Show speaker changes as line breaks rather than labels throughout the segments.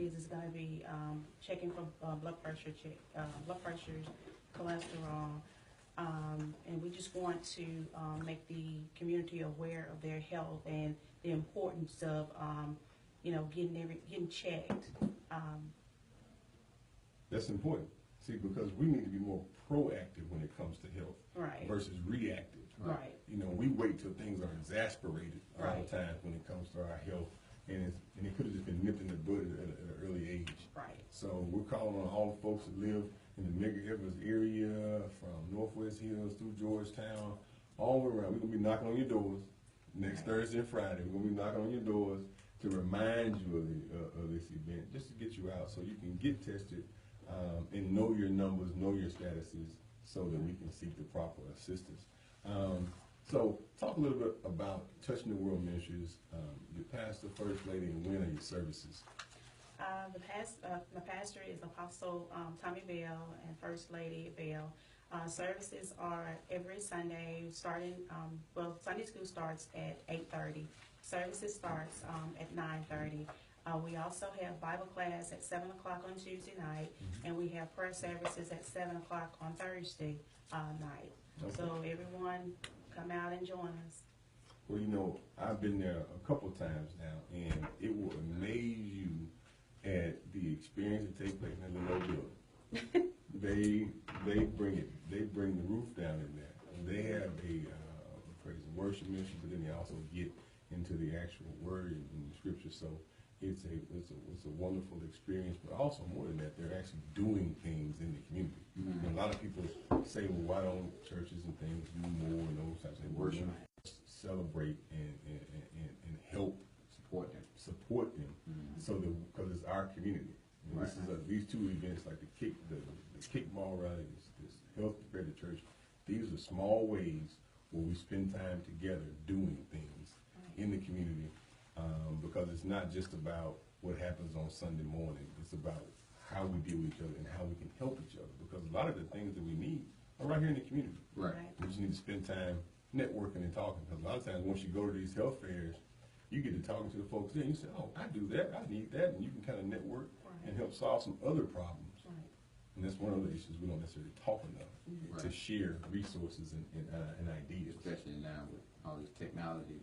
activities is going to be checking for blood pressures, cholesterol, and we just want to make the community aware of their health and the importance of getting checked.
That's important. See, because we need to be more proactive when it comes to health,
Right.
versus reactive.
Right.
You know, we wait till things are exasperated a lot of
Right.
times when it comes to our health, and it could have just been nipped in the bud at an early age.
Right.
So we're calling on all the folks that live in the Mega Evers area, from Northwest Hills through Georgetown, all the way around. We're gonna be knocking on your doors next
Right.
Thursday and Friday. We're gonna be knocking on your doors to remind you of this event, just to get you out so you can get tested, and know your numbers, know your statuses, so that we can seek the proper assistance. So talk a little bit about Touching the World Ministries, your pastor, first lady, and when are your services?
My pastor is Apostle Tommy Bell and First Lady Bell. Services are every Sunday, starting, Sunday school starts at 8:30. Services starts at 9:30. We also have Bible class at 7 o'clock on Tuesday night, and we have prayer services at 7 o'clock on Thursday night.
Okay.
So everyone come out and join us.
Well, you know, I've been there a couple times now, and it will amaze you at the experience that takes place in that little building. They bring the roof down in there. They have a praise and worship ministry, but then they also get into the actual word in the scripture. So it's a wonderful experience, but also more than that, they're actually doing things in the community.
Mm-hmm.
And a lot of people say, well, why don't churches and things do more and those types of things?
Worship.
Celebrate and help support them, so that, because it's our community. And
Right.
this is these two events, like the kickball rally, this health fair at church. These are small ways where we spend time together doing things in the community, because it's not just about what happens on Sunday morning. It's about how we deal with each other and how we can help each other. Because a lot of the things that we need are right here in the community.
Right.
We just need to spend time networking and talking. Because a lot of times, once you go to these health fairs, you get to talking to the folks there, and you say, oh, I do that, I need that, and you can kind of network and help solve some other problems.
Right.
And that's one of the issues we don't necessarily talk enough, to
Right.
share resources and ideas.
Especially now with all this technology,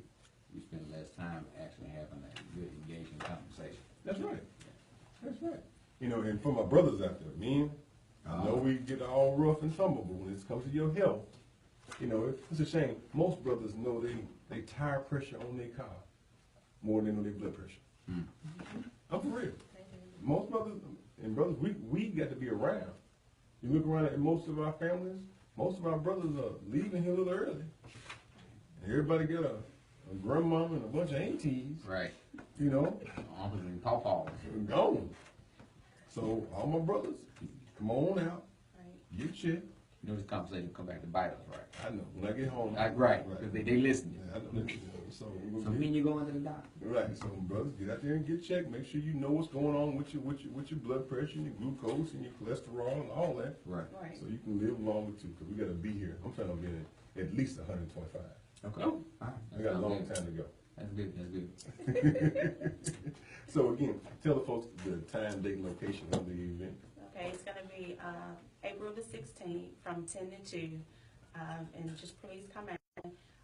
we spend less time actually having a good, engaging conversation.
That's right. That's right. You know, and for my brothers out there, men, I know we get all rough and tumble, but when it comes to your health, you know, it's a shame. Most brothers know they tire pressure on their car more than they know their blood pressure. I'm for real. Most brothers and brothers, we got to be around. You look around at most of our families, most of our brothers are leaving here a little early. And everybody got a grandmama and a bunch of aunties,
Right.
you know,
Uncles and pawpaws.
gone. So all my brothers, come on out,
Right.
get checked.
You know, this conversation come back to bite us, right?
I know, when I get home.
Right, because they listen.
Yeah, I know. So we're
So
gonna
when you go into the doctor.
right. So brothers, get out there and get checked. Make sure you know what's going on with your blood pressure and your glucose and your cholesterol and all that.
Right.
Right.
So you can live longer too, because we got to be here. I'm trying to be at least 125.
Okay.
Oh,
All right.
I got a long time to go.
That's good, that's good.
So again, tell the folks the time, date, and location of the event.
Okay, it's gonna be April the 16th from 10 to 2, and just please come out.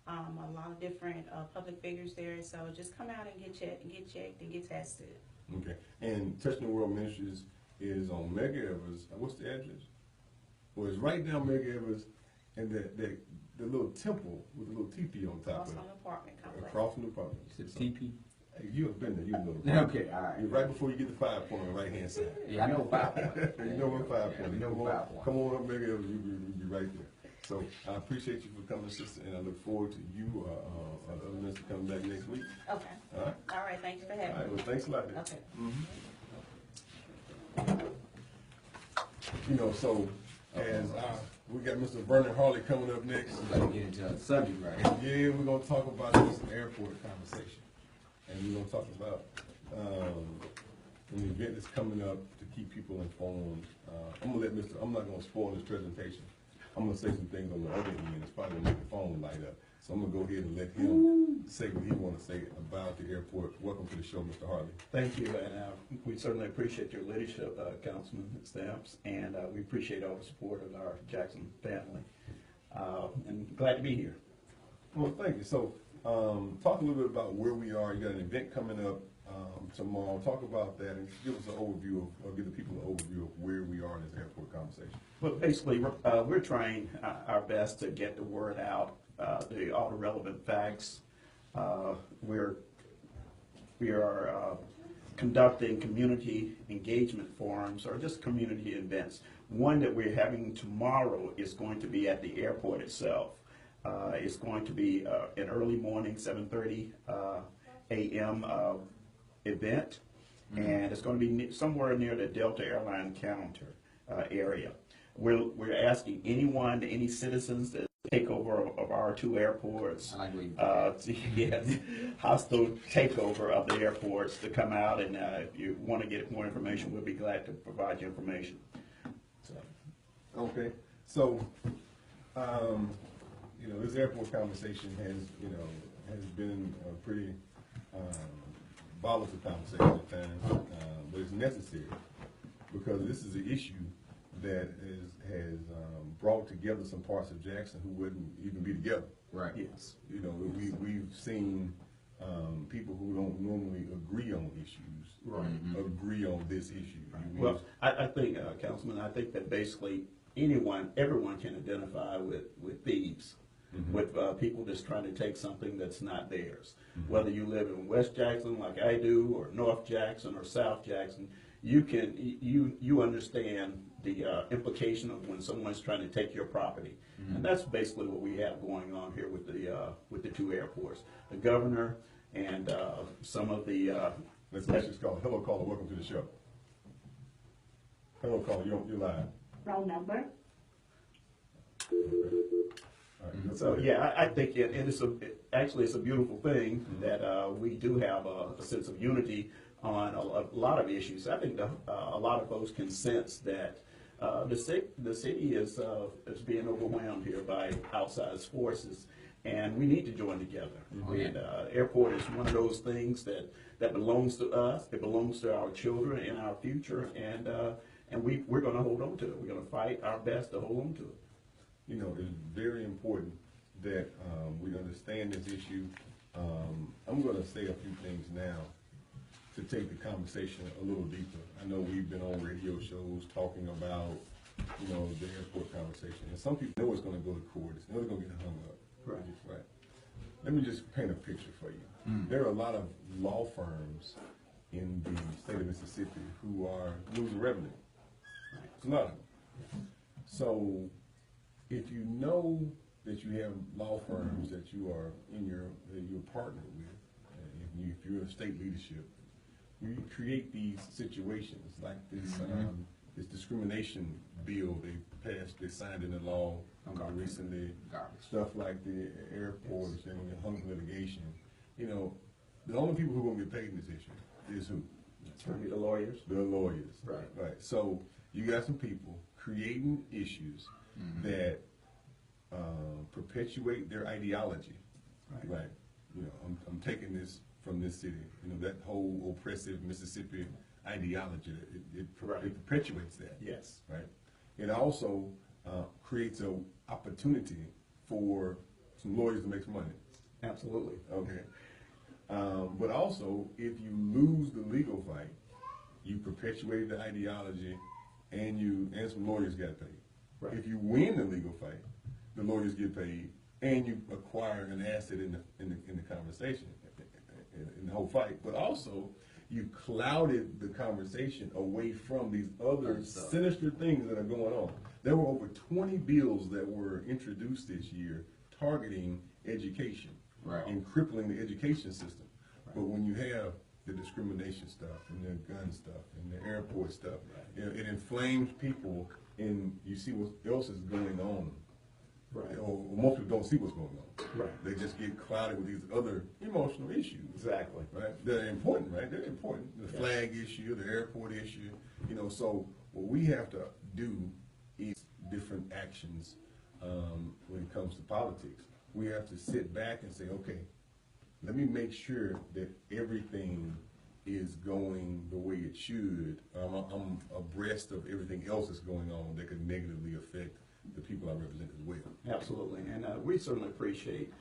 A lot of different public figures there, so just come out and get checked and get tested.
Okay. And Touching the World Ministries is on Mega Evers. What's the address? Well, it's right down Mega Evers, and the little temple with the little teepee on top
Across
of
from
it.
the apartment complex.
Across from the apartment.
You said TP?
Hey, you have been there. You know.
Okay, all right.
You're right before you get the 5 point on the right hand side.
Yeah, I know 5 point.
You know what 5 point
We
is.
know
Come on,
5 point.
come on up, Mega Evers. You'll be right there. So I appreciate you for coming, sister, and I look forward to you, other minister coming back next week.
Okay.
All right.
All right. Thank you for
All
having
right.
me.
Well, thanks a lot. Then.
Okay.
You know, so as we got Mr. Vernon Harley coming up next.
We're going to get into a subject right here.
Yeah, we're gonna talk about this airport conversation, and we're gonna talk about an event that's coming up to keep people informed. I'm not gonna spoil this presentation. I'm gonna say some things on the other end. It's probably gonna make the phone light up. So I'm gonna go ahead and let him say what he wanna say about the airport. Welcome to the show, Mr. Hartley.
Thank you, and we certainly appreciate your leadership, Councilman Stamps, and we appreciate all the support of our Jackson family. And glad to be here.
Well, thank you. So, talk a little bit about where we are. You got an event coming up tomorrow. Talk about that and give us an overview or give the people an overview of where we are in this airport conversation.
Well, basically, we're trying our best to get the word out, all the relevant facts. We are conducting community engagement forums or just community events. One that we're having tomorrow is going to be at the airport itself. It's going to be an early morning, 7:30 a.m. Event, and it's going to be somewhere near the Delta Airline counter area. We're asking anyone, any citizens that take over of our two airports,
I like what you
hostile takeover of the airports, to come out, and if you want to get more information, we'll be glad to provide you information. So.
Okay. So, this airport conversation has been a pretty volatile conversation at times, but it's necessary because this is an issue that has brought together some parts of Jackson who wouldn't even be together.
Right.
Yes.
We've seen people who don't normally agree on issues agree on this issue.
Well, I think, Councilman, I think that basically everyone can identify with thieves, with people just trying to take something that's not theirs. Whether you live in West Jackson like I do, or North Jackson, or South Jackson, you understand the implication of when someone's trying to take your property, and that's basically what we have going on here with the two airports. The governor and some of the
Let's just call it. Hello, caller. Welcome to the show. Hello, caller. You're live.
Wrong number.
Okay. All right.
So yeah, I think it's a beautiful thing that we do have a sense of unity on a lot of issues. I think a lot of folks can sense that the city is being overwhelmed here by outside forces, and we need to join together. And airport is one of those things that belongs to us. It belongs to our children and our future, and we're going to hold on to it. We're going to fight our best to hold on to it.
It's very important that we understand this issue. I'm going to say a few things now to take the conversation a little deeper. I know we've been on radio shows talking about, the airport conversation, and some people know it's going to go to court. It's never going to get hung up. Right. Let me just paint a picture for you. There are a lot of law firms in the state of Mississippi who are losing revenue. It's a lot of them. So, if you know that you have law firms that you're partnered with, and if you're a state leadership, you create these situations like this this discrimination bill they signed into law recently. Stuff like the airports and the hung litigation. The only people who are going to get paid in this issue is who?
It's going to be the lawyers.
The lawyers.
Right.
So you got some people creating issues that perpetuate their ideology. Right. I'm taking this from this city. That whole oppressive Mississippi ideology. It perpetuates that.
Yes.
Right. It also creates an opportunity for some lawyers to make some money.
Absolutely.
Okay. But also, if you lose the legal fight, you perpetuate the ideology, and some lawyers get paid.
Right.
If you win the legal fight, the lawyers get paid, and you acquire an asset in the conversation, in the whole fight. But also, you clouded the conversation away from these other sinister things that are going on. There were over 20 bills that were introduced this year targeting education and crippling the education system. But when you have the discrimination stuff and the gun stuff and the airport stuff, it inflames people, and you see what else is going on. Right. Or most people don't see what's going on.
Right.
They just get clouded with these other emotional issues.
Exactly.
Right. They're important, right? They're important. The flag issue, the airport issue. So what we have to do is different actions when it comes to politics. we have to sit back and say, okay, let me make sure that everything is going the way it should. I'm abreast of everything else that's going on that could negatively affect the people I represent as well.
Absolutely, and we certainly appreciate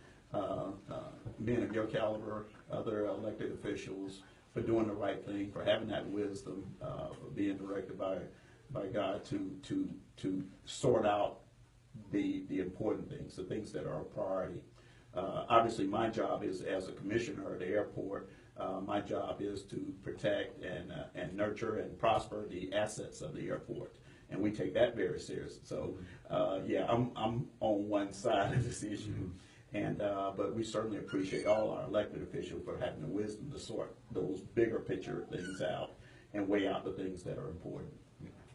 men of your caliber, other elected officials, for doing the right thing, for having that wisdom, for being directed by God to sort out the important things, the things that are a priority. Obviously, my job is, as a commissioner at the airport, my job is to protect and nurture and prosper the assets of the airport, and we take that very serious. So, yeah, I'm on one side of this issue, and but we certainly appreciate all our elected officials for having the wisdom to sort those bigger picture things out and weigh out the things that are important.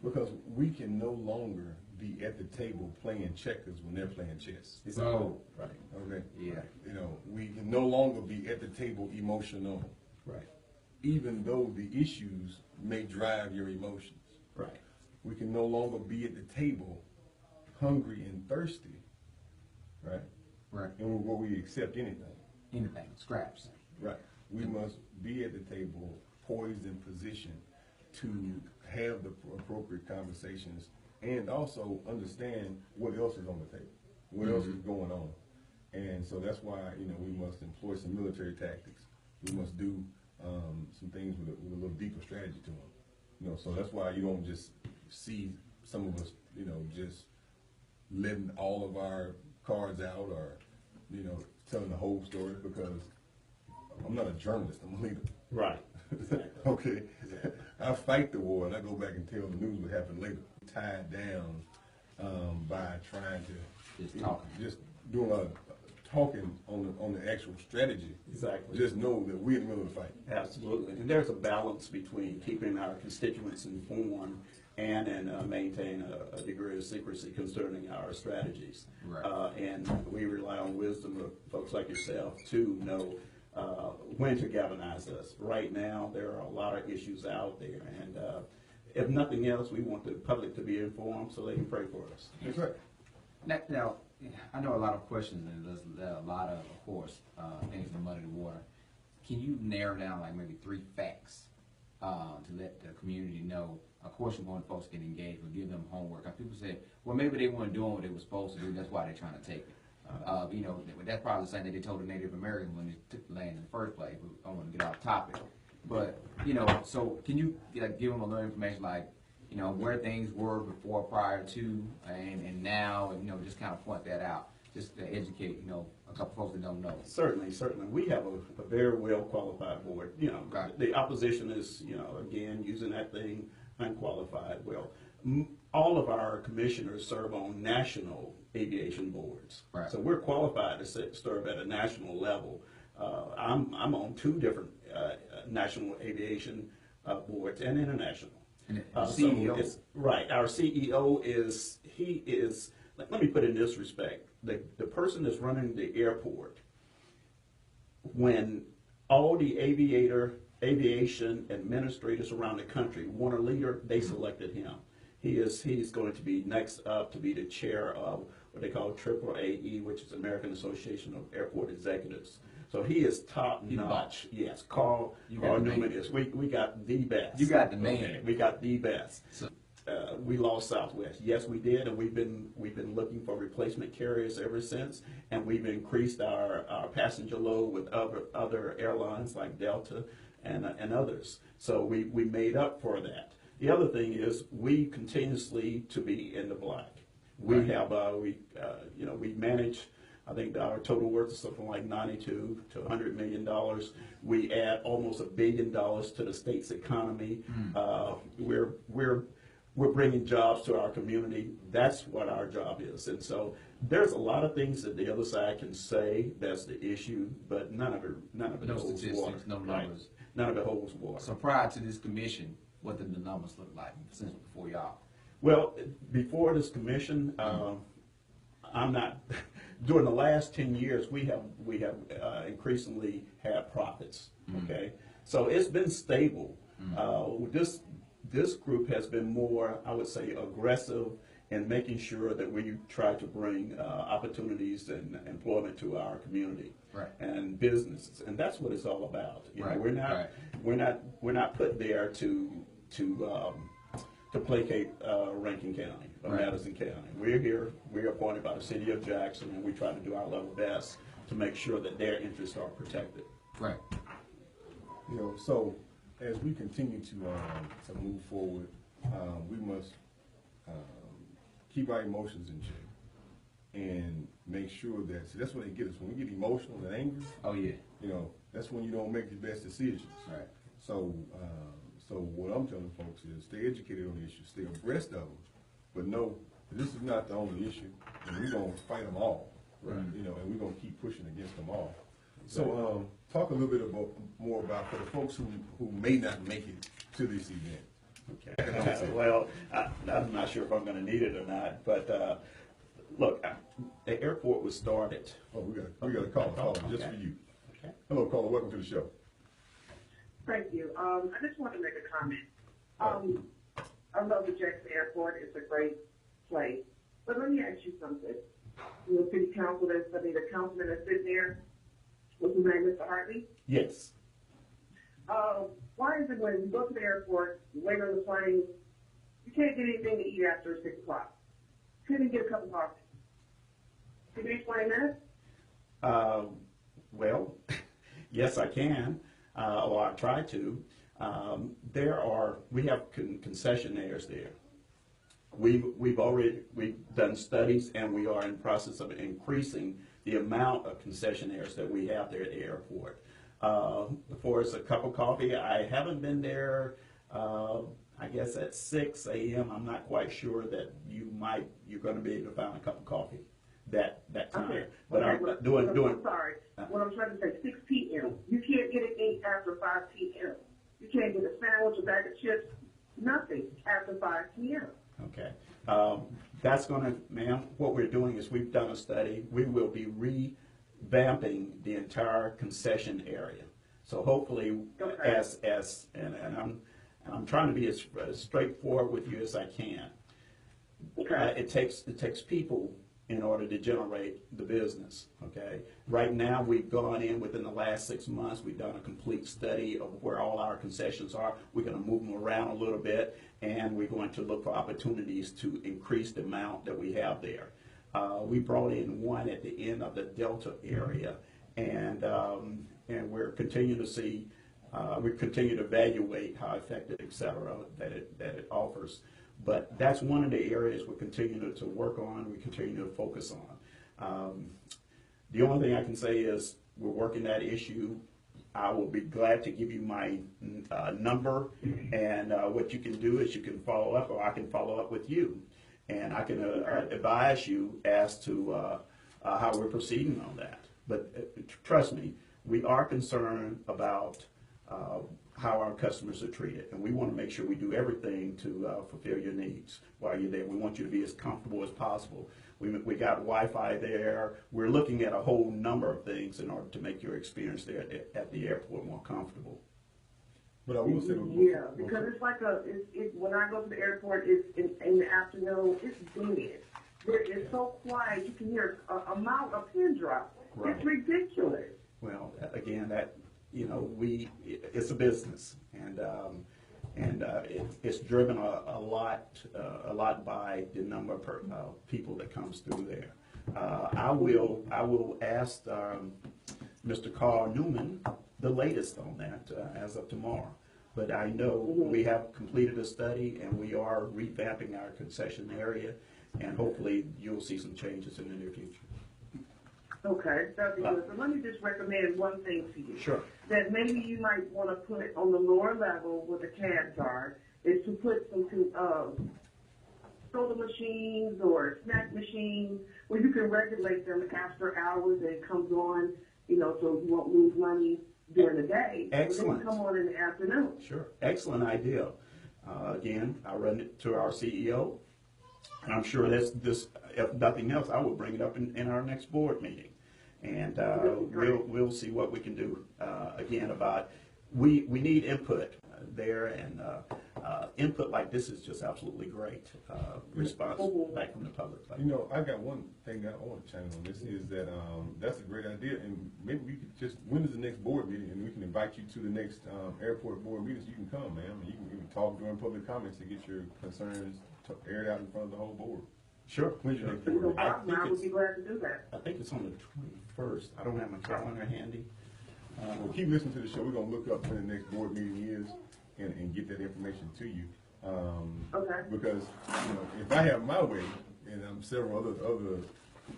Because we can no longer be at the table playing checkers when they're playing chess.
Oh,
Right.
Okay?
yeah.
You know, we can no longer be at the table emotional,
Right.
even though the issues may drive your emotions.
Right.
We can no longer be at the table hungry and thirsty, right?
Right.
And where we accept anything.
Anything, scraps.
Right. We must be at the table poised in position to have the appropriate conversations and also understand what else is on the table, what else is going on. And so that's why, you know, we must employ some military tactics. We must do some things with a little deeper strategy to them. You know, so that's why you don't just see some of us, you know, just letting all of our cards out or, you know, telling the whole story, because I'm not a journalist, I'm a leader.
Right.
Okay, I fight the war and I go back and tell the news what happened later. Tied down by trying to
Just talking.
just doing a talking on the actual strategy.
Exactly.
Just know that we're in the middle of the fight.
Absolutely, and there's a balance between keeping our constituents informed and maintain a degree of secrecy concerning our strategies.
Right.
And we rely on wisdom of folks like yourself to know when to galvanize us. Right now, there are a lot of issues out there, and if nothing else, we want the public to be informed so they can pray for us.
That's right.
Now, I know a lot of questions, and there's a lot of course, things to muddy the water. Can you narrow down like maybe 3 facts to let the community know? Of course, you want folks to get engaged, but give them homework. People say, well, maybe they weren't doing what they were supposed to do. That's why they're trying to take it. You know, that's probably the same that they told the Native Americans when they took the land in the first place. I don't want to get off topic. But, you know, so can you give them a little information like, you know, where things were before, prior to, and now, and, you know, just kind of point that out, just to educate, you know, a couple folks that don't know.
Certainly, certainly. We have a very well qualified board. You know,
Right.
The opposition is, you know, again, using that thing, unqualified. Well, all of our commissioners serve on national aviation boards.
Right.
So we're qualified to serve at a national level. I'm on 2 different national aviation boards and international.
And
So it's, right, our CEO is, let me put it in this respect, the person that's running the airport, when all the aviation administrators around the country want a leader, they selected him. He's going to be next up to be the chair of what they call AAAE, which is American Association of Airport Executives. So he is top notch. Yes, Carl Newman is. We got the best.
You got the man.
Okay, we got the best.
So,
We lost Southwest. Yes, we did, and we've been looking for replacement carriers ever since, and we've increased our passenger load with other airlines like Delta and others. So we made up for that. The other thing is we continuously to be in the black. We
Right.
have we manage. I think our total worth is something like $92 to $100 million. We add almost $1 billion to the state's economy. We're bringing jobs to our community. That's what our job is. And so there's a lot of things that the other side can say that's the issue, but none of it
no
holds
statistics,
water.
no
Right.
numbers.
None of it holds water.
So prior to this commission, what did the numbers look like since before y'all?
Well, before this commission, I'm not. During the last 10 years, we have increasingly had profits. Okay, so it's been stable. This group has been more, I would say, aggressive in making sure that we try to bring opportunities and employment to our community
Right.
and businesses, and that's what it's all about. You know,
Right,
we're not put there to placate Rankin County or
Right.
Madison County. We're here. We're appointed by the city of Jackson, and we try to do our level best to make sure that their interests are protected.
Right.
You know, so as we continue to move forward, we must keep our emotions in check and make sure that, see, that's what they get us. When we get emotional and angry,
Oh, yeah.
you know, that's when you don't make the best decisions.
Right.
So, so what I'm telling folks is stay educated on the issue, stay abreast of them, but know this is not the only issue, and we're gonna fight them all.
Right.
You know, and we're gonna keep pushing against them all. So, talk a little bit more about for the folks who may not make it to this event.
Okay. Well, I'm not sure if I'm going to need it or not, but look, the airport was started.
Oh, we got a caller just for you.
Okay.
Hello, caller. Welcome to the show.
Thank you. I just want to make a comment. I love the Jackson Airport. It's a great place. But let me ask you something. You know, city council, the councilman that's sitting there, what's his name, Mr. Hartley?
Yes.
Why is it when you go to the airport, you wait on the plane, you can't get anything to eat after 6 o'clock? Couldn't get a cup of coffee. Can you explain that?
Well, yes, I can, or I try to. We have concessionaires there. We've done studies, and we are in the process of increasing the amount of concessionaires that we have there at the airport. For us, a cup of coffee, I haven't been there, I guess at 6 a.m. I'm not quite sure that you're going to be able to find a cup of coffee that time.
Okay.
But
Okay,
I'm
I'm sorry. What I'm trying to say, 6 p.m. You can't get anything after 5 p.m. You can't get a sandwich, a bag of chips, nothing after 5 p.m.
Okay. That's going to, ma'am, what we're doing is we've done a study. We will be revamping the entire concession area. So hopefully,
Okay.
and I'm trying to be as straightforward with you as I can.
Okay.
It takes people in order to generate the business, okay? Right now, we've gone in within the last 6 months, we've done a complete study of where all our concessions are. We're gonna move them around a little bit, and we're going to look for opportunities to increase the amount that we have there. We brought in one at the end of the Delta area, and we're continuing to see, we continue to evaluate how effective, et cetera, that it offers. But that's one of the areas we're continuing to work on, we continue to focus on. The only thing I can say is we're working that issue. I will be glad to give you my number, and what you can do is you can follow up, or I can follow up with you, and I can advise you as to how we're proceeding on that. But trust me, we are concerned about how our customers are treated, and we want to make sure we do everything to fulfill your needs while you're there. We want you to be as comfortable as possible. We got Wi-Fi there. We're looking at a whole number of things in order to make your experience there at the airport more comfortable.
But I will say,
Yeah, because it's like when I go to the airport, it's in the afternoon, it's dead. It's so quiet, you can hear a pin drop.
Right.
It's ridiculous.
Well, again, it's a business, and it's driven a lot by the number of people that comes through there. I will ask Mr. Carl Newman the latest on that as of tomorrow. But I know we have completed a study, and we are revamping our concession area, and hopefully you'll see some changes in the near future.
Okay, that'd be good. So let me just recommend one thing to you.
Sure.
That maybe you might want to put on the lower level where the cabs are, is to put some soda machines or snack machines where you can regulate them after hours and it comes on, so you won't lose money during the day.
Excellent.
Then come on in the afternoon.
Sure. Excellent idea. Again, I run it to our CEO, and I'm sure this, if nothing else, I will bring it up in our next board meeting. And we'll see what we can do, again, about, we need input there, and input like this is just absolutely great, response back from the public.
You know, I got one thing I want to chime in on this is that that's a great idea, and maybe we could just, when is the next board meeting, and we can invite you to the next airport board meeting, so you can come, man. You can talk during public comments to get your concerns aired out in front of the whole board.
Sure.
When's your next
No
board meeting?
problem, I would be glad to do that.
I think it's on the 21st. I don't have my calendar handy.
Well, keep listening to the show. We're gonna look up when the next board meeting is and get that information to you.
Okay.
Because, you know, if I have my way, and several other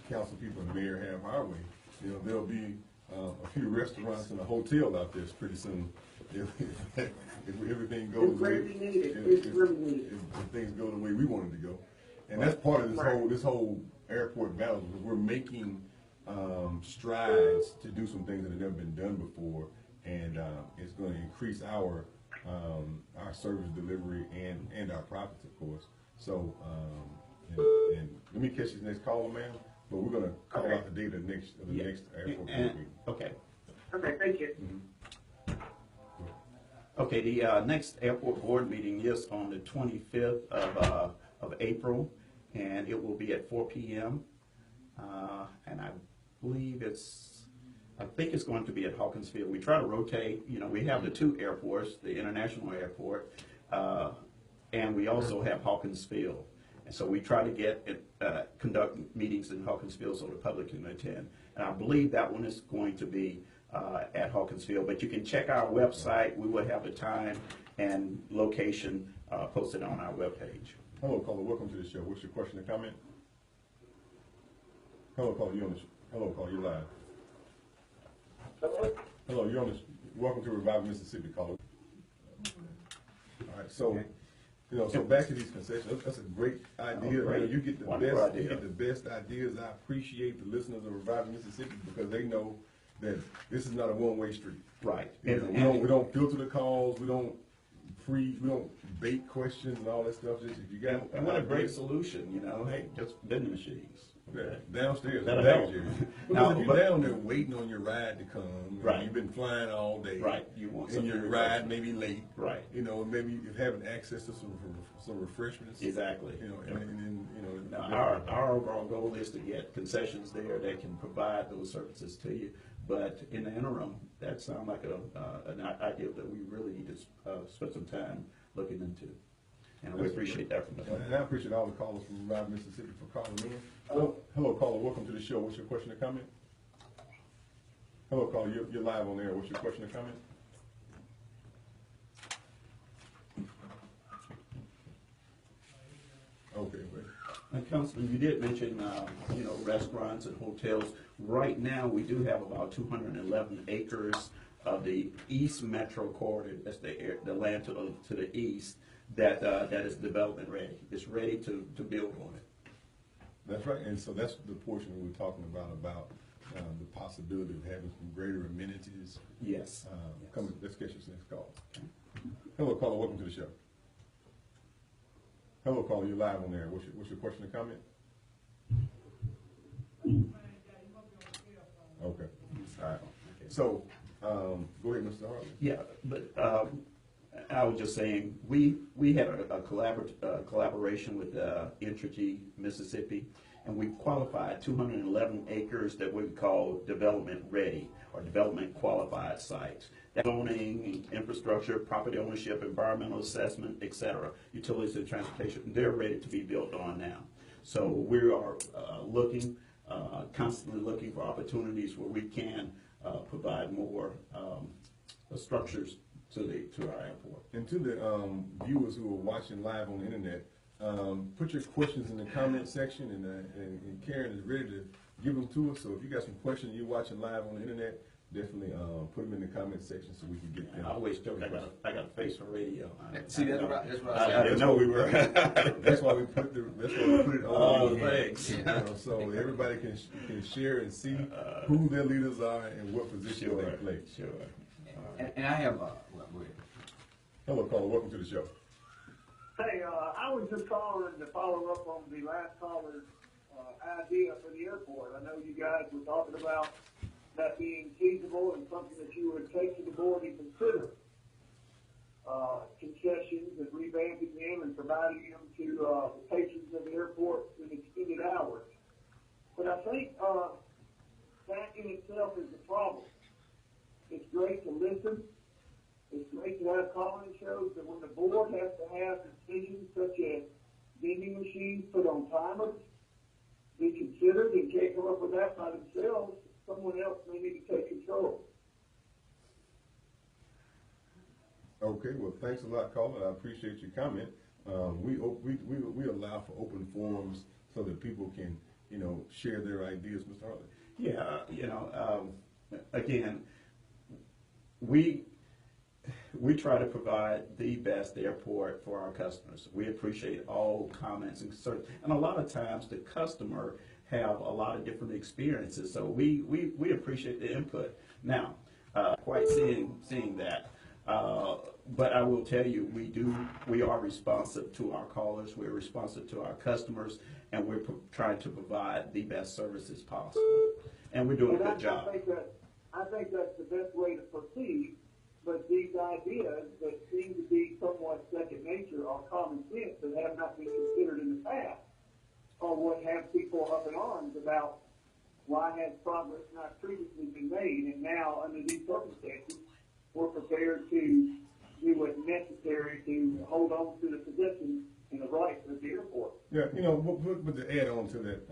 council people and mayor have our way, you know, there'll be a few restaurants and a hotel out there pretty soon. If everything goes
It's
the way,
really needed. It's really needed.
if things go the way we want it to go. And that's part of this whole airport battle, because we're making strides to do some things that have never been done before, and it's going to increase our service delivery and our profits, of course. So, and let me catch this next caller, ma'am. But we're going to call out the date of the next airport board meeting.
Okay.
Okay, thank you.
Okay, the next airport board meeting is on the 25th of April, and it will be at 4 p.m. And I believe I think it's going to be at Hawkins Field. We try to rotate, you know, we have the two airports, the international airport, and we also have Hawkins Field. And so we try to conduct meetings in Hawkins Field so the public can attend. And I believe that one is going to be at Hawkins Field. But you can check our website. We will have the time and location posted on our webpage.
Hello, caller. Welcome to the show. What's your question or comment? Hello, caller. You on the Hello, caller. You live. Hello, you're on the. Welcome to Revive Mississippi, caller. All right, so. You know, so back to these concessions, that's a great idea.
Great.
You get the
Wonderful
best,
idea.
you get the best ideas. I appreciate the listeners of Reviving Mississippi because they know that this is not a one-way street.
Right.
You know, we don't filter the calls. We don't bait questions and all that stuff. Just if you got,
And what a great solution, you know, hey, just vending machines.
Yeah, downstairs.
That'll
back,
help.
Jerry.
Now,
Because if
but-
you're down there waiting on your ride to come,
Right.
you've been flying all day,
Right. You want
and
something
your
refreshing.
ride may be late,
Right.
You know, maybe you're having access to some refreshments,
Exactly.
You know, and then you know,
Now, our overall goal is to get concessions there that can provide those services to you. But in the interim, that sounds like an idea that we really need to spend some time looking into. And we appreciate that from the
And I
public.
appreciate all the callers from Revive Mississippi for calling in. Hello, caller. Welcome to the show. What's your question or comment? Hello, caller. You're live on air. What's your question or comment? Okay, wait.
And Councilman, you did mention, you know, restaurants and hotels. Right now, we do have about 211 acres of the East Metro Corridor, that's the land to the east, that is development ready. It's ready to build on it.
That's right, and so that's the portion we were talking about the possibility of having some greater amenities.
Yes.
Come, let's get your next call. Hello, caller. Welcome to the show. Hello, caller. You're live on there. What's your question or comment? Okay. All right. So, go ahead, Mr. Hartley.
Yeah, but I was just saying, we had a collaboration with Entergy Mississippi, and we qualified 211 acres that we call development ready or development qualified sites. That zoning, infrastructure, property ownership, environmental assessment, et cetera, utilities and transportation, they're ready to be built on now. So we are constantly looking for opportunities where we can provide more structures to our airport.
And to the viewers who are watching live on the internet, put your questions in the comment section, and Karen is ready to give them to us. So if you got some questions you're watching live on the internet, definitely put them in the comment section so we can get them.
I always joke, I got a face for radio.
See, that's what I
I
said.
didn't know we were.
That's why we put it on.
Thanks.
You know, so everybody can share and see who their leaders are and what position
Sure,
they play.
sure.
And I have, well, go ahead.
Hello, caller. Welcome to the show.
Hey, I was just calling to follow up on the last caller's idea for the airport. I know you guys were talking about that being feasible and something that you would take to the board to consider. concessions and revamping them and providing them to the patrons of the airport in extended hours. But I think that in itself is the problem. It's great to listen. It's great to have call-in shows, but when the board has to have decisions such as vending machines put on timers, be considered and can't come up with that by themselves, someone else may need to take control.
Okay, well, thanks a lot, caller. I appreciate your comment. We allow for open forums so that people can, share their ideas, Mr. Hartley.
Yeah, again, we try to provide the best airport for our customers. We appreciate all comments and concerns, and a lot of times the customer have a lot of different experiences, so we appreciate the input. Now, quite seeing that. But I will tell you, we are responsive to our callers, we're responsive to our customers, and we're trying to provide the best services possible. And we're doing a good job.
I think that's the best way to proceed, but these ideas that seem to be somewhat second nature or common sense that have not been considered in the past are what have people up in arms about why has progress not previously been made, and now under these circumstances, we're prepared to do what's necessary to hold on to the position and the rights of the airport.
Yeah, but to add on to that,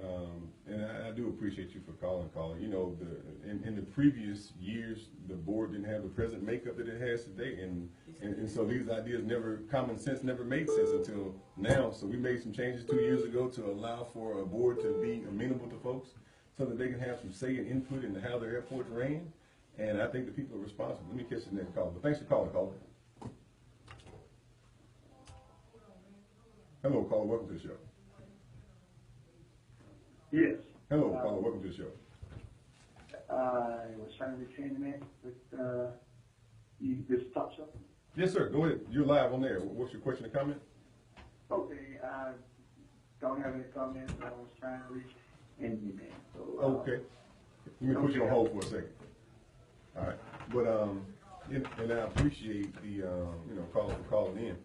and I do appreciate you for calling. In the previous years, the board didn't have the present makeup that it has today, and so these ideas common sense never made sense until now. So we made some changes 2 years ago to allow for a board to be amenable to folks so that they can have some say and input into how their airports ran. And I think the people are responsible. Let me catch the next call. But thanks for calling, caller. Hello, caller. Welcome to the show.
Yes.
Hello, caller. Welcome to the show.
I was trying to retain the man, but you just talk something.
Yes, sir. Go ahead. You're live on there. What's your question or comment?
Okay. I don't have any comments. I was trying to reach Andy man. So,
Okay. Let me put you on hold for a second. All right. But and I appreciate the caller for calling in.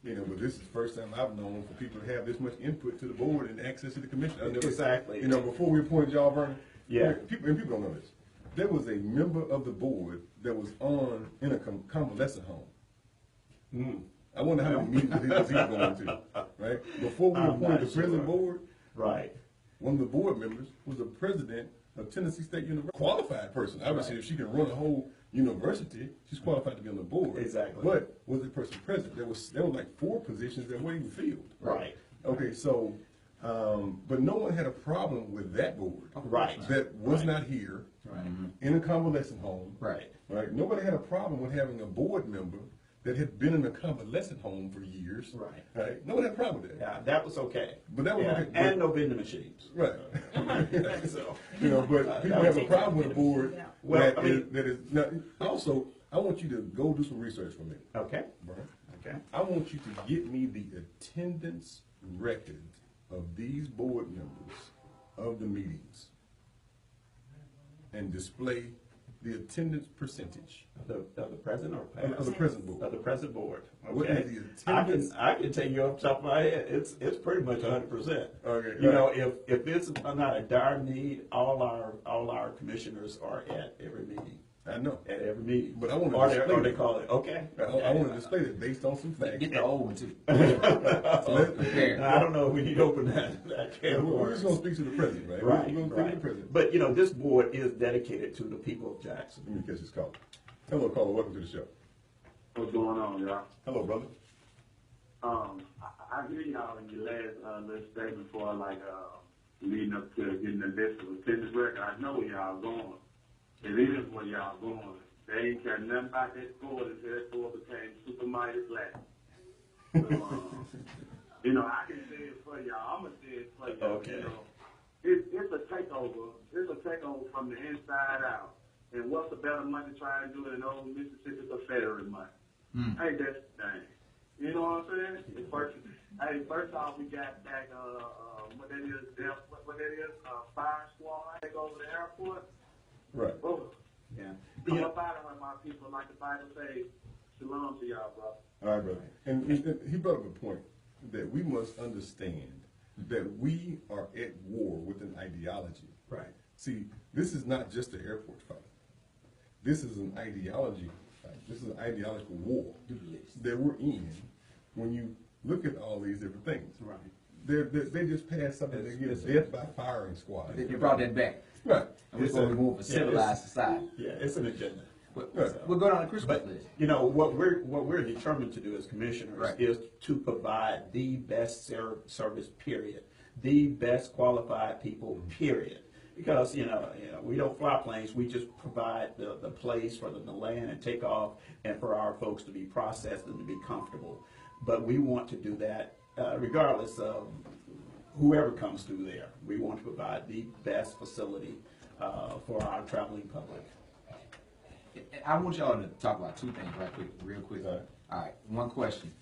But this is the first time I've known for people to have this much input to the board and access to the commission.
Exactly.
Before we appointed y'all, Vernon.
Yeah.
People don't know this. There was a member of the board that was in a convalescent home. I wonder how many meetings he was going to. Right. Before we appointed the present board.
Right.
One of the board members was the president of Tennessee State University, qualified person. Obviously, if she can run a whole university, she's qualified to be on the board.
Exactly.
But was the person president? There were like 4 positions that weren't even filled.
Right.
Okay, so, but no one had a problem with that board.
Right.
That was not here.
Right.
In a convalescent home.
Right.
Right. Nobody had a problem with having a board member that had been in a convalescent home for years.
Right.
Right. No one had a problem with that.
Yeah, that was okay.
But that was okay.
And no vending machines.
Right.
So,
but people have a problem with a board
Well,
that
I mean-
that is now, also, I want you to go do some research for me,
okay.
Brian.
Okay.
I want you to get me the attendance record of these board members of the meetings and display the attendance percentage
The present or past?
of the present board.
Of the present board.
What
Okay.
is the attendance?
I can tell you off the top of my head, it's pretty much 100%.
Okay.
You know, if it's not a dire need, all our commissioners are at every meeting.
I know.
At every meeting.
But I want to
or
display
they
it.
call it, okay.
I want to display that based on some facts.
Get the old one too.
Let-
I don't know if we need to open that can of
We're just going to
worms.
speak to the president, right?
Right,
We're going to speak to the
right.
president.
But, you know, this board is dedicated to the people of Jackson.
Let me catch this call. Hello, caller. Welcome to the show.
What's going on, y'all?
Hello, brother.
I hear y'all in your last little statement before, leading up to getting the list of attendance record. I know where y'all going. It is where y'all going. They ain't care nothing about that board until that board became super mighty black. So, I can say it for y'all. I'm going to say it for y'all.
Okay.
It's a takeover. It's a takeover from the inside out. And what's a better money to try and do it in old Mississippi Confederate money? Hey, that's the thing. You know what I'm saying? First off, we got back, what that is, fire squad, take over the airport.
Right.
Oh,
Yeah.
come up out of her, my people, like the Bible says, Shalom to y'all, bro.
All right, brother. And he brought up a point that we must understand that we are at war with an ideology.
Right.
See, this is not just an airport fight. This is an ideology fight. This is an ideological war that we're in when you look at all these different things.
Right.
They just passed something that gives death by firing squad.
You brought that back.
Right.
And we're supposed to be more of a civilized society.
Yeah, it's an agenda.
We'll go down the Christmas
But
list.
you know what we're determined to do as commissioners
Right.
is to provide the best service. Period. The best qualified people. Period. Because you know we don't fly planes. We just provide the place for them to land and take off, and for our folks to be processed and to be comfortable. But we want to do that regardless of whoever comes through there. We want to provide the best facility for our traveling public.
I want y'all to talk about two things real quick.
All right.
All right, one question.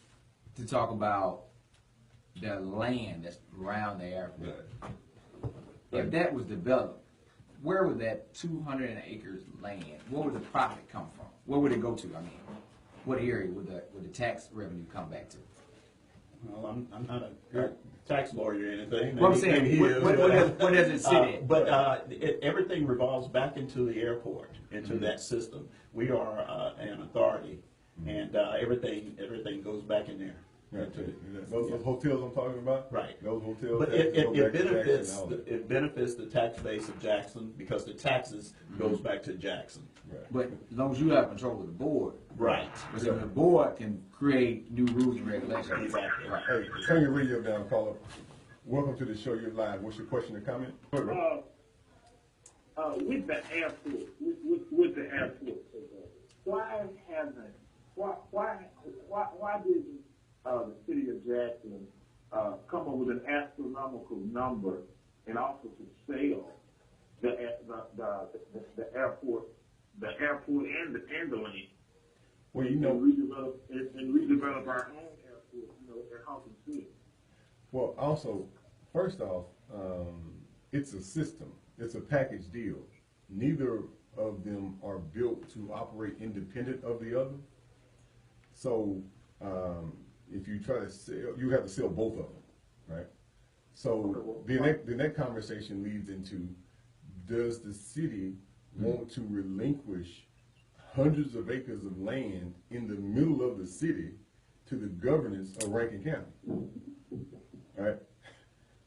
To talk about the land that's around the airport. If that was developed, where would that 200 acres land, where would the profit come from? Where would it go to? I mean, what area would the tax revenue come back to?
Well, I'm not a tax lawyer or anything.
Well, I'm saying,
Maybe he is,
what does it sit at?
But everything revolves back into the airport, into that system. We are an authority, and everything goes back in there.
Right. Those hotels I'm talking about?
Right.
Those hotels.
But
that go back to
benefits
Jackson, all that.
it benefits the tax base of Jackson because the taxes goes back to Jackson.
Right.
But as long as you have control of the board,
Right.
but so the board can create new rules and regulations.
Exactly.
Right.
Hey, turn your radio down, caller. Welcome to the show. You're live. What's your question or comment?
With the airport, with the airport, why didn't the city of Jackson come up with an astronomical number and also to sell the airport and the land?
Well, you
And
know,
redevelop our own airport, at Hawkins Field.
well, also, first off, it's a system. It's a package deal. Neither of them are built to operate independent of the other. So, if you try to sell, you have to sell both of them, right? So then that conversation leads into, does the city want to relinquish hundreds of acres of land in the middle of the city to the governance of Rankin County? Right?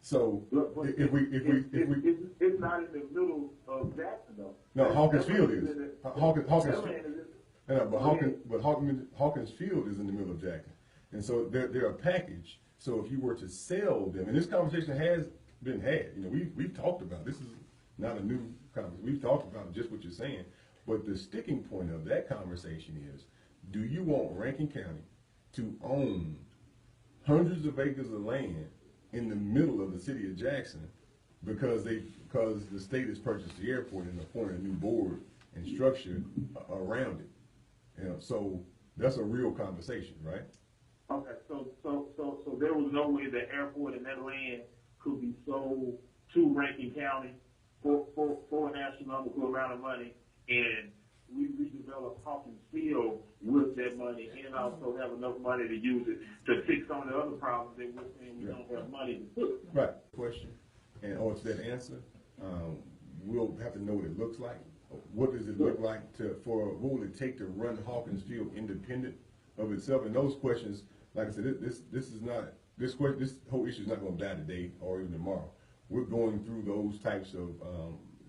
So if we
It's not in the middle of Jackson though.
no, Hawkins Field is. Hawkins
That land is
Yeah, but Hawkins Field is in the middle of Jackson, and so they're a package. So if you were to sell them, and this conversation has been had, we've talked about this is not a new conversation. We've talked about just what you're saying, but the sticking point of that conversation is: do you want Rankin County to own hundreds of acres of land in the middle of the city of Jackson because the state has purchased the airport and appointed a new board and structure around it? So that's a real conversation, right?
okay. So there was no way the airport and that land could be sold to Rankin County for an astronomical amount of money, and we redevelop Hawkins Field with that money, and also have enough money to use it to fix some of the other problems that we're saying we don't have money to fix.
Right. Question, and to that answer, we'll have to know what it looks like. What does it look like what will it take to run Hawkins Field independent of itself? And those questions, like I said, this whole issue is not going to die today or even tomorrow. We're going through those types of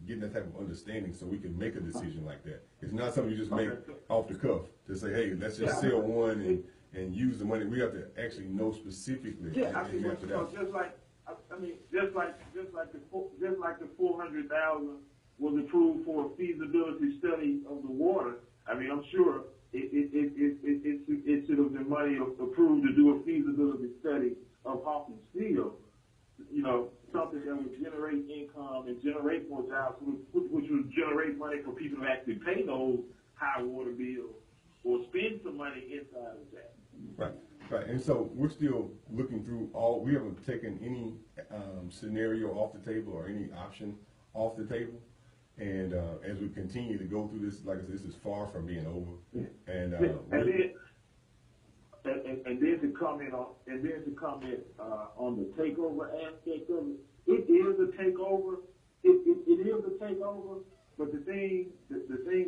getting that type of understanding so we can make a decision like that. It's not something you just make off the cuff to say, hey, let's just sell one and use the money. We have to actually know specifically.
Yeah, I mean, just like the 400,000 was approved for a feasibility study of the water. I mean, I'm sure it should have been money approved to do a feasibility study of Hawkins Field. Something that would generate income and generate more jobs, which would generate money for people to actually pay those high water bills or spend some money inside of that.
Right. And so we're still looking through we haven't taken any scenario off the table or any option off the table. And as we continue to go through this, like I said, this is far from being over. And
and then to comment on the takeover aspect of it, it is a takeover. It is a takeover. But the thing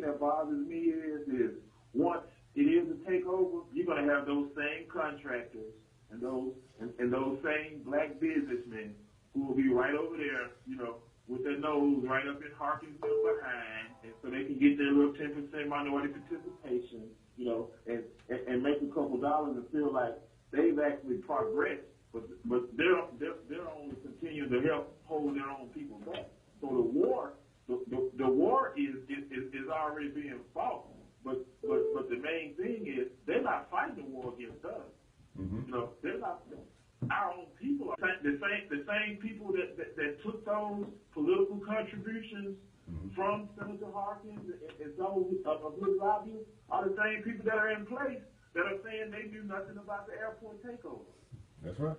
that bothers me is once it is a takeover, you're gonna have those same contractors and those same black businessmen who will be right over there, with their nose right up in Harkinsville behind, and so they can get their little 10% minority participation, and make a couple dollars and feel like they've actually progressed, but they're only continuing to help hold their own people back. So the war is already being fought, but the main thing is they're not fighting the war against us.
Mm-hmm.
They're not. Our own people are the same people that took those political contributions from Senator Harkins and some of his lobbyists are the same people that are in place that are saying they knew nothing about the airport takeover.
That's right.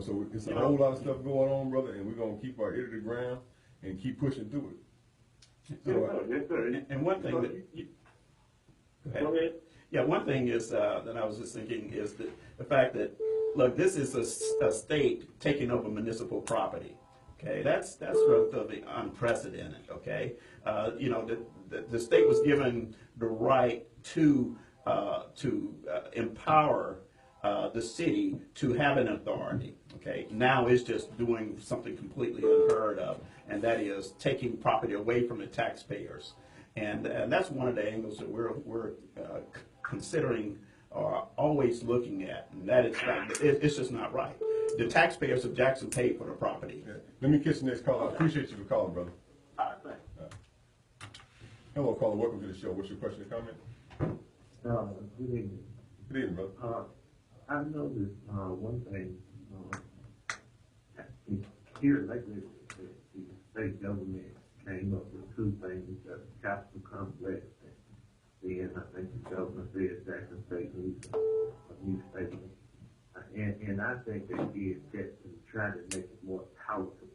So it's a whole lot of stuff going on, brother, and we're gonna keep our ear to the ground and keep pushing through it. So,
Yes, sir.
And one thing
Go ahead.
Yeah, one thing is that I was just thinking is that the fact that, look, this is a state taking over municipal property. Okay, that's relatively unprecedented. Okay, the state was given the right to empower the city to have an authority. Okay, now it's just doing something completely unheard of, and that is taking property away from the taxpayers. And that's one of the angles that we're considering or always looking at, and that it's just not right. The taxpayers of Jackson paid for the property.
yeah. Let me catch the next call. I appreciate you for calling, brother.
All right, thanks.
Hello, caller. Welcome to the show. What's your question or comment?
Good evening.
Good evening, brother.
I noticed one thing here lately, the state government came up with two things: the capital complex, and then I think the governor said Jackson State needs a new stadium. And I think they did that to try to make it more palatable.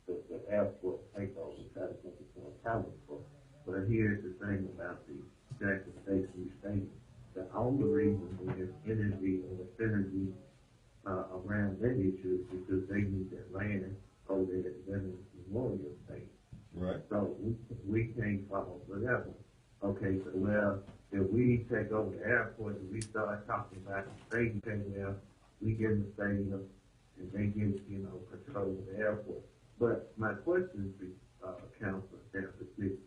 The airport takeover, try to make it more palatable. But here's the thing about the Jackson State new stadium. The only reason there's energy and the synergy around that issue is because they need that land over there at Veterans Memorial State.
Right.
So we can't follow whatever. Okay, so well, if we take over the airport and we start talking about the stadium, okay, well, we get in the stadium and they get, control of the airport. But my question is to Councilor Stanford City.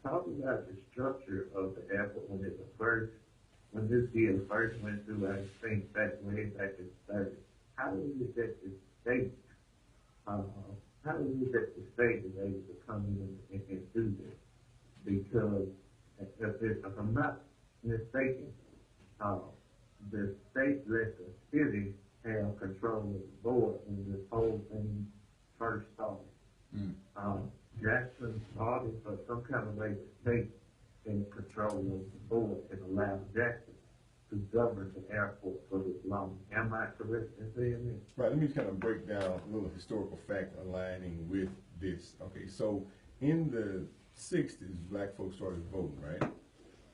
Talk about the structure of the airport when this deal first went through, I think way back in the 30s. How is it that the state is able to come in and do this? Because if I'm not mistaken, the state let the city have control of the board when this whole thing first started. Jackson started for some kind of way the state in control of the board and allowed Jackson to govern the airport for this long. Am I correct in saying this?
Right, let me kind of break down a little historical fact aligning with this. Okay, so in the 60s, black folks started voting, right?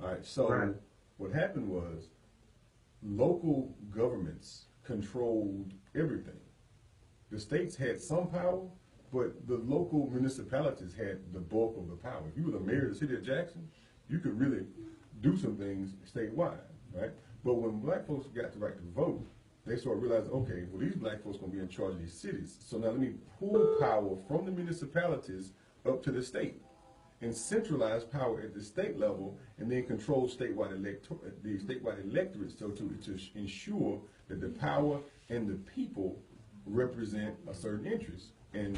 All right, so
Right.
what happened was local governments controlled everything. The states had some power, but the local municipalities had the bulk of the power. If you were the mayor of the city of Jackson, you could really do some things statewide, right? But when black folks got the right to vote, they started realizing, okay, well, these black folks going to be in charge of these cities. So now let me pull power from the municipalities up to the state and centralize power at the state level and then control the statewide electorate so to ensure that the power and the people represent a certain interest. And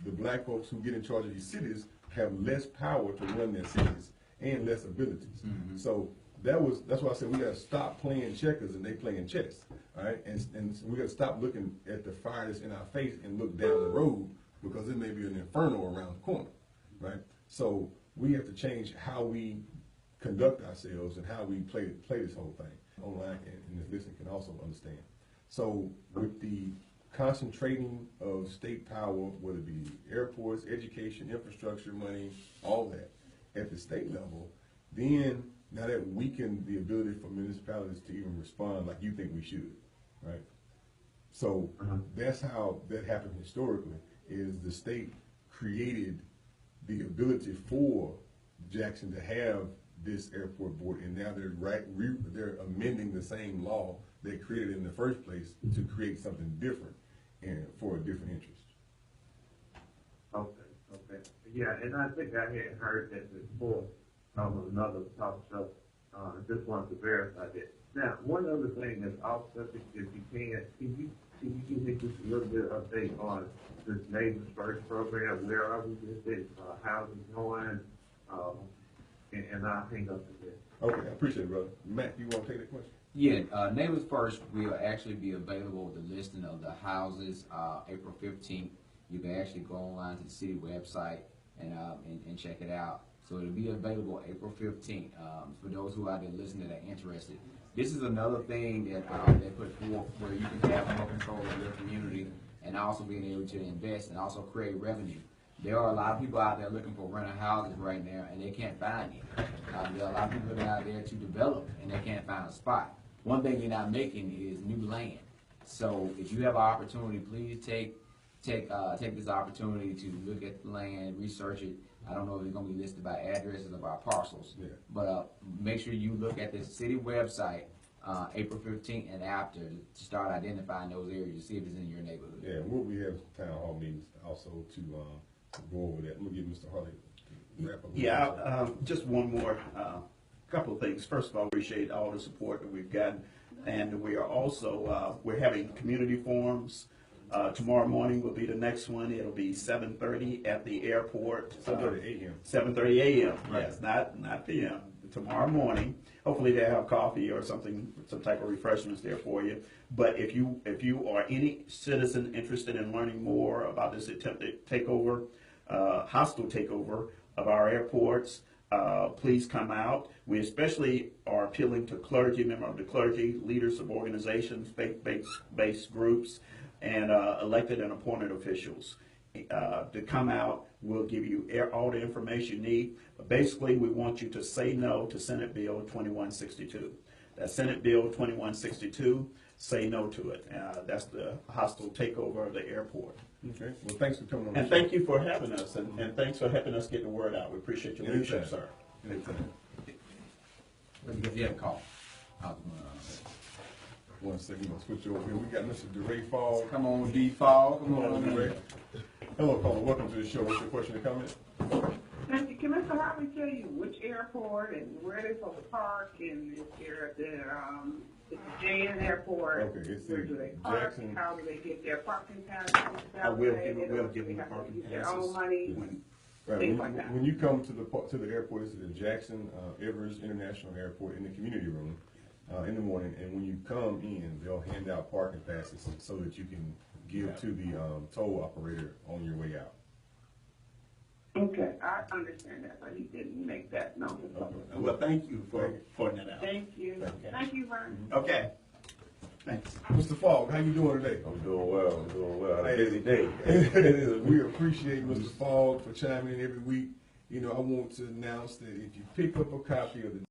the black folks who get in charge of these cities have less power to run their cities and less abilities.
Mm-hmm.
So that's why I said we got to stop playing checkers and they playing chess, all right? And we got to stop looking at the fire that's in our face and look down the road because it may be an inferno around the corner, right? So we have to change how we conduct ourselves and how we play this whole thing. Online and this listening can also understand. So with the concentrating of state power, whether it be airports, education, infrastructure money, all that, at the state level, then now that weakened the ability for municipalities to even respond like you think we should, right? So that's how that happened historically, is the state created the ability for Jackson to have this airport board, and now they're amending the same law they created in the first place to create something different and for a different interest.
Okay. Yeah, and I think I had heard that before on another talk show. Just wanted to verify that. Now, one other thing that's off subject, if you can you give me just a little bit of update on this Neighbors First program? Where are we with it? How's it going? And I'll hang up with this.
Okay, I appreciate it, brother. Matt, you want to take that question?
Yeah, Neighbors First will actually be available with the listing of the houses, April 15th. You can actually go online to the city website and check it out. So it'll be available April 15th. For those who are there listening that are interested. This is another thing that they put forth where you can have more control of your community and also being able to invest and also create revenue. There are a lot of people out there looking for rental houses right now, and they can't find any. There are a lot of people looking out there to develop, and they can't find a spot. One thing you're not making is new land. So if you have an opportunity, please take this opportunity to look at the land, research it. I don't know if it's going to be listed by addresses or by parcels, but make sure you look at the city website April 15th and after to start identifying those areas to see if it's in your neighborhood.
Yeah, we'll be having town hall meetings also to go over that. I'm going to give Mr. Harley to wrap up.
Yeah, just one more couple of things. First of all, appreciate all the support that we've gotten, and we are also we're having community forums. Tomorrow morning will be the next one. It'll be 7:30 at the airport.
7:30 a.m.
7:30 a.m. Yes, not p.m. Tomorrow morning. Hopefully they have coffee or something, some type of refreshments there for you. But if you are any citizen interested in learning more about this attempted takeover, hostile takeover of our airports, please come out. We especially are appealing to clergy, members of the clergy, leaders of organizations, faith-based groups, and elected and appointed officials to come out. We'll give you all the information you need. But basically, we want you to say no to Senate Bill 2162. That's Senate Bill 2162. Say no to it. That's the hostile takeover of the airport.
Okay. Well, thanks for coming on.
And thank you for having us, and thanks for helping us get the word out. We appreciate your leadership, sir.
Anytime.
If you have a call.
1 second, I'm going to switch over here. We got Mr. DeRay Fall.
Come on, D. Fall. Come on,
DeRay. Hello, caller. Welcome to the show. What's your question or comment?
Thank you. Can Mr. Harvey tell you which airport and where they're supposed to park, and if they're at the JN airport,
Okay, it's
where
in
do they park?
Jackson.
How do they get their parking passes?
We'll give them the parking
Their
passes.
own money.
Right.
Things like that.
When you come to the airport, it's at the Jackson Evers International Airport in the community room in the morning. And when you come in, they'll hand out parking passes so that you can give to the toll operator on your way out.
Okay, I understand that, but he didn't make that known.
Well, thank you for pointing that out.
Thank you.
Okay.
Thank you, Vernon.
Okay. Thanks.
Mr. Fogg, how you doing today?
I'm doing well. I'm doing well. A busy day.
We appreciate Mr. Fogg for chiming in every week. You know, I want to announce that if you pick up a copy of the